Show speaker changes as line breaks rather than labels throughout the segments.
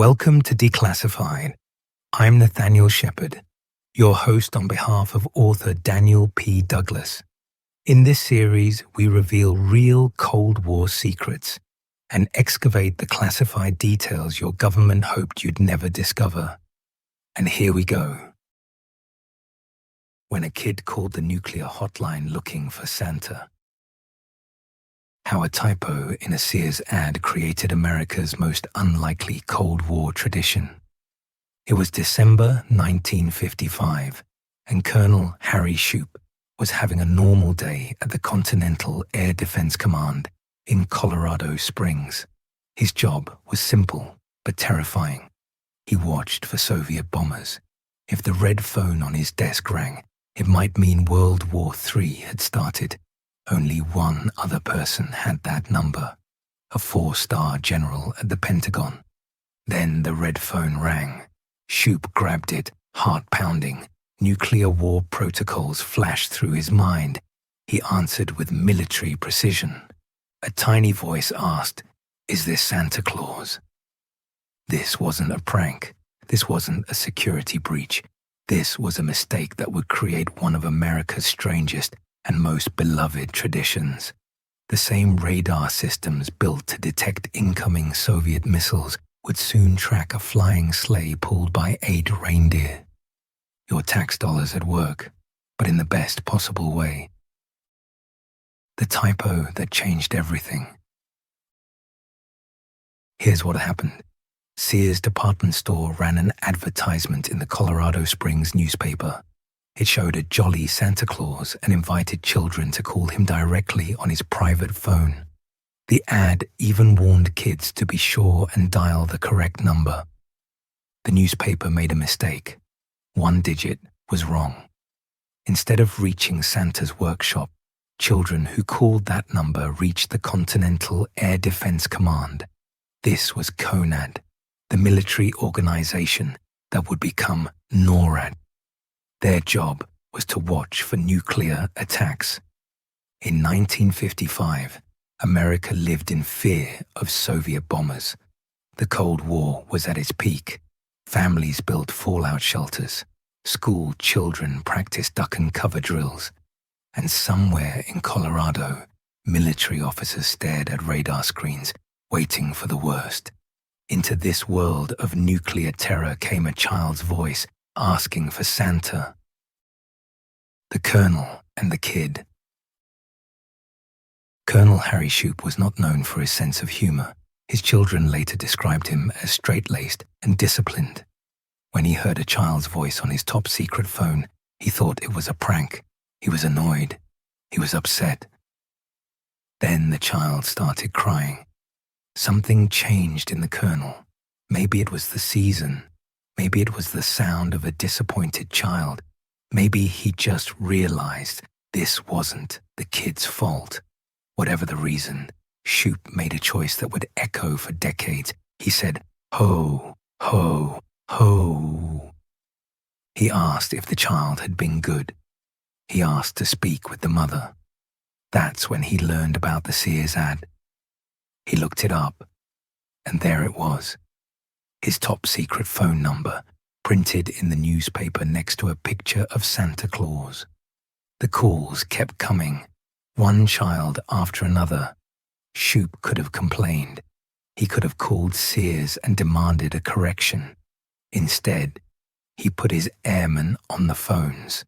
Welcome to Declassified. I'm Nathaniel Shepherd, your host on behalf of author Daniel P. Douglas. In this series, we reveal real Cold War secrets and excavate the classified details your government hoped you'd never discover. And here we go. When a kid called the nuclear hotline looking for Santa. How a typo in a Sears ad created America's most unlikely Cold War tradition. It was December 1955, and Colonel Harry Shoup was having a normal day at the Continental Air Defense Command in Colorado Springs. His job was simple but terrifying. He watched for Soviet bombers. If the red phone on his desk rang, it might mean World War III had started. Only one other person had that number, a 4-star general at the Pentagon. Then the red phone rang. Shoup grabbed it, heart pounding. Nuclear war protocols flashed through his mind. He answered with military precision. A tiny voice asked, "Is this Santa Claus?" This wasn't a prank. This wasn't a security breach. This was a mistake that would create one of America's strangest and most beloved traditions. The same radar systems built to detect incoming Soviet missiles would soon track a flying sleigh pulled by 8 reindeer. Your tax dollars at work, but in the best possible way. The typo that changed everything. Here's what happened. Sears department store ran an advertisement in the Colorado Springs newspaper. It showed a jolly Santa Claus and invited children to call him directly on his private phone. The ad even warned kids to be sure and dial the correct number. The newspaper made a mistake. One digit was wrong. Instead of reaching Santa's workshop, children who called that number reached the Continental Air Defense Command. This was CONAD, the military organization that would become NORAD. Their job was to watch for nuclear attacks. In 1955, America lived in fear of Soviet bombers. The Cold War was at its peak. Families built fallout shelters. School children practiced duck and cover drills. And somewhere in Colorado, military officers stared at radar screens, waiting for the worst. Into this world of nuclear terror came a child's voice, asking for Santa. The Colonel and the Kid. Colonel Harry Shoup was not known for his sense of humor. His children later described him as straight-laced and disciplined. When he heard a child's voice on his top-secret phone, he thought it was a prank. He was annoyed. He was upset. Then the child started crying. Something changed in the Colonel. Maybe it was the season. Maybe it was the sound of a disappointed child. Maybe he just realized this wasn't the kid's fault. Whatever the reason, Shoup made a choice that would echo for decades. He said, "Ho, ho, ho." He asked if the child had been good. He asked to speak with the mother. That's when he learned about the Sears ad. He looked it up, and there it was. His top-secret phone number, printed in the newspaper next to a picture of Santa Claus. The calls kept coming, one child after another. Shoup could have complained. He could have called Sears and demanded a correction. Instead, he put his airmen on the phones.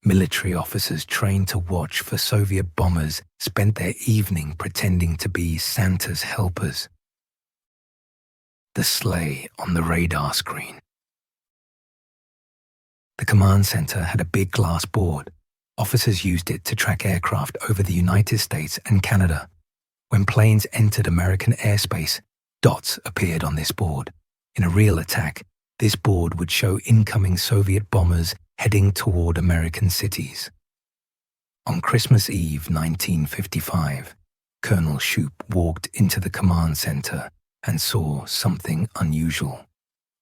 Military officers trained to watch for Soviet bombers spent their evening pretending to be Santa's helpers. The sleigh on the radar screen. The command center had a big glass board. Officers used it to track aircraft over the United States and Canada. When planes entered American airspace, dots appeared on this board. In a real attack, this board would show incoming Soviet bombers heading toward American cities. On Christmas Eve 1955, Colonel Shoup walked into the command center and saw something unusual.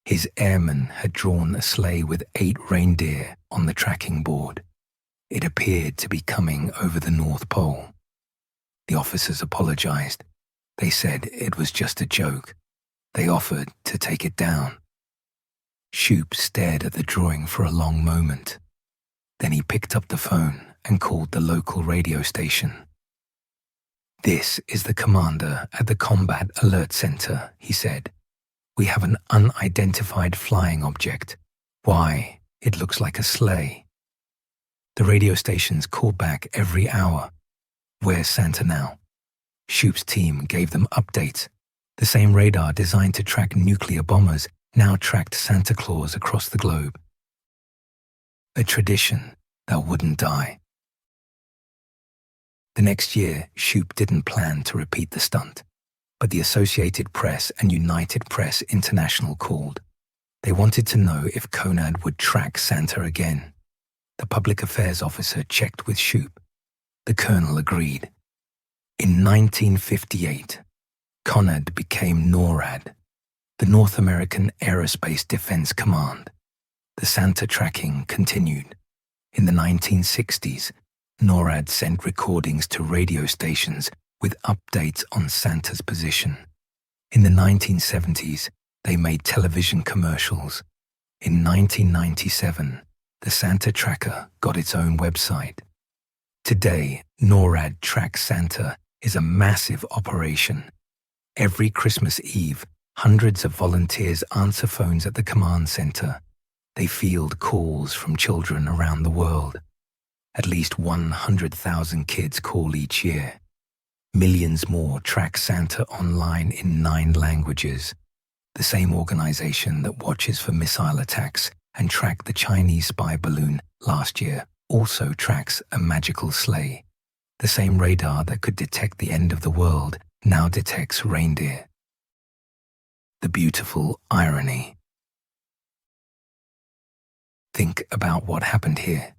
His airmen had drawn a sleigh with 8 reindeer on the tracking board. It appeared to be coming over the North Pole. The officers apologized. They said it was just a joke. They offered to take it down. Shoup stared at the drawing for a long moment. Then he picked up the phone and called the local radio station. "This is the commander at the Combat Alert Center," he said. "We have an unidentified flying object. Why, it looks like a sleigh." The radio stations called back every hour. "Where's Santa now?" Shoup's team gave them updates. The same radar designed to track nuclear bombers now tracked Santa Claus across the globe. A tradition that wouldn't die. The next year, Shoup didn't plan to repeat the stunt, but the Associated Press and United Press International called. They wanted to know if Conrad would track Santa again. The public affairs officer checked with Shoup. The colonel agreed. In 1958, Conrad became NORAD, the North American Aerospace Defense Command. The Santa tracking continued. In the 1960s, NORAD sent recordings to radio stations with updates on Santa's position. In the 1970s, they made television commercials. In 1997, the Santa Tracker got its own website. Today, NORAD Track Santa is a massive operation. Every Christmas Eve, hundreds of volunteers answer phones at the command center. They field calls from children around the world. At least 100,000 kids call each year. Millions more track Santa online in 9 languages. The same organization that watches for missile attacks and tracked the Chinese spy balloon last year also tracks a magical sleigh. The same radar that could detect the end of the world now detects reindeer. The beautiful irony. Think about what happened here.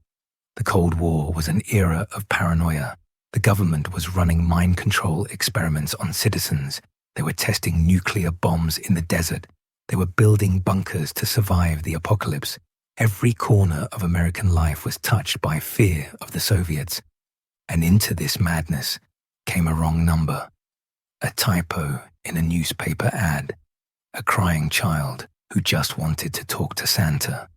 The Cold War was an era of paranoia. The government was running mind control experiments on citizens. They were testing nuclear bombs in the desert. They were building bunkers to survive the apocalypse. Every corner of American life was touched by fear of the Soviets. And into this madness came a wrong number. A typo in a newspaper ad. A crying child who just wanted to talk to Santa.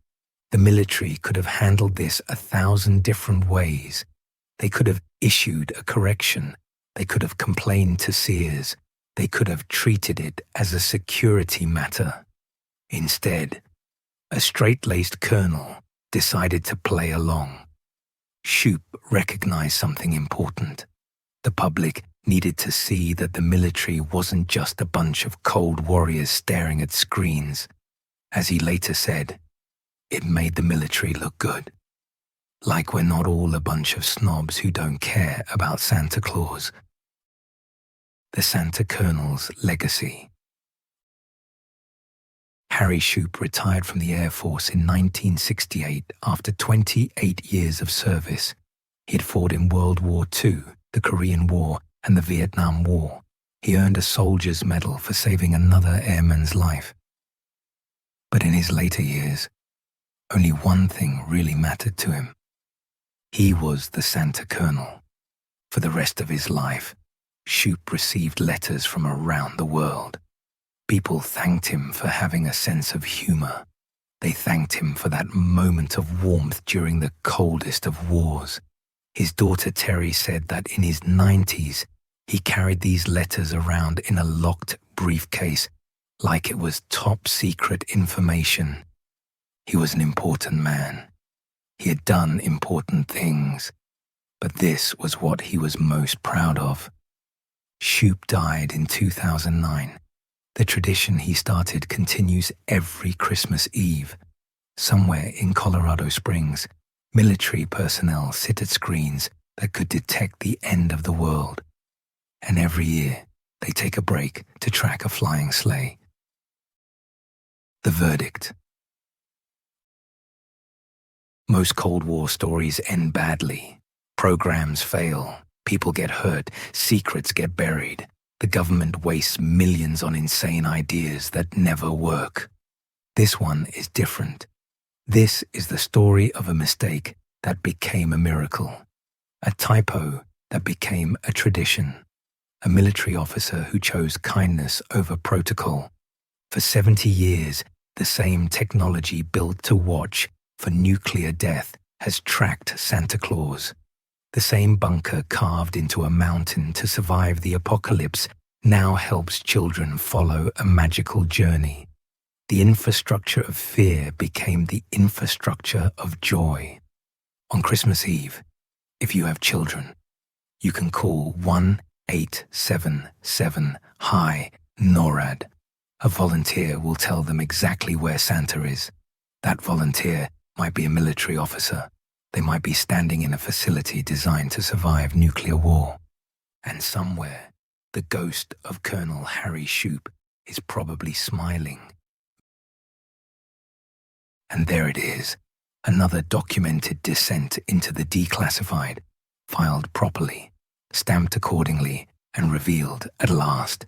The military could have handled this 1,000 different ways. They could have issued a correction. They could have complained to Sears. They could have treated it as a security matter. Instead, a straight-laced colonel decided to play along. Shoup recognized something important. The public needed to see that the military wasn't just a bunch of cold warriors staring at screens. As he later said, it made the military look good. Like we're not all a bunch of snobs who don't care about Santa Claus. The Santa Colonel's legacy. Harry Shoup retired from the Air Force in 1968 after 28 years of service. He'd fought in World War II, the Korean War, and the Vietnam War. He earned a soldier's medal for saving another airman's life. But in his later years, only one thing really mattered to him. He was the Santa Colonel. For the rest of his life, Shoup received letters from around the world. People thanked him for having a sense of humor. They thanked him for that moment of warmth during the coldest of wars. His daughter Terry said that in his 90s, he carried these letters around in a locked briefcase like it was top secret information. He was an important man. He had done important things, but this was what he was most proud of. Shoup died in 2009. The tradition he started continues every Christmas Eve. Somewhere in Colorado Springs, military personnel sit at screens that could detect the end of the world. And every year, they take a break to track a flying sleigh. The verdict. Most Cold War stories end badly. Programs fail, people get hurt, secrets get buried. The government wastes millions on insane ideas that never work. This one is different. This is the story of a mistake that became a miracle. A typo that became a tradition. A military officer who chose kindness over protocol. For 70 years, the same technology built to watch for nuclear death has tracked Santa Claus. The same bunker carved into a mountain to survive the apocalypse now helps children follow a magical journey. The infrastructure of fear became the infrastructure of joy. On Christmas Eve, if you have children, you can call 1-877-HI-NORAD. A volunteer will tell them exactly where Santa is. That volunteer might be a military officer. They might be standing in a facility designed to survive nuclear war. And somewhere, the ghost of Colonel Harry Shoup is probably smiling. And there it is, another documented descent into the declassified, filed properly, stamped accordingly, and revealed at last.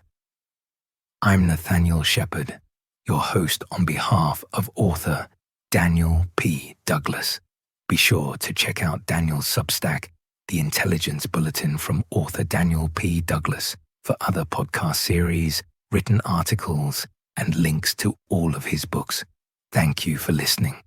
I'm Nathaniel Shepard, your host on behalf of author Daniel P. Douglas. Be sure to check out Daniel's Substack, The Intelligence Bulletin from author Daniel P. Douglas, for other podcast series, written articles, and links to all of his books. Thank you for listening.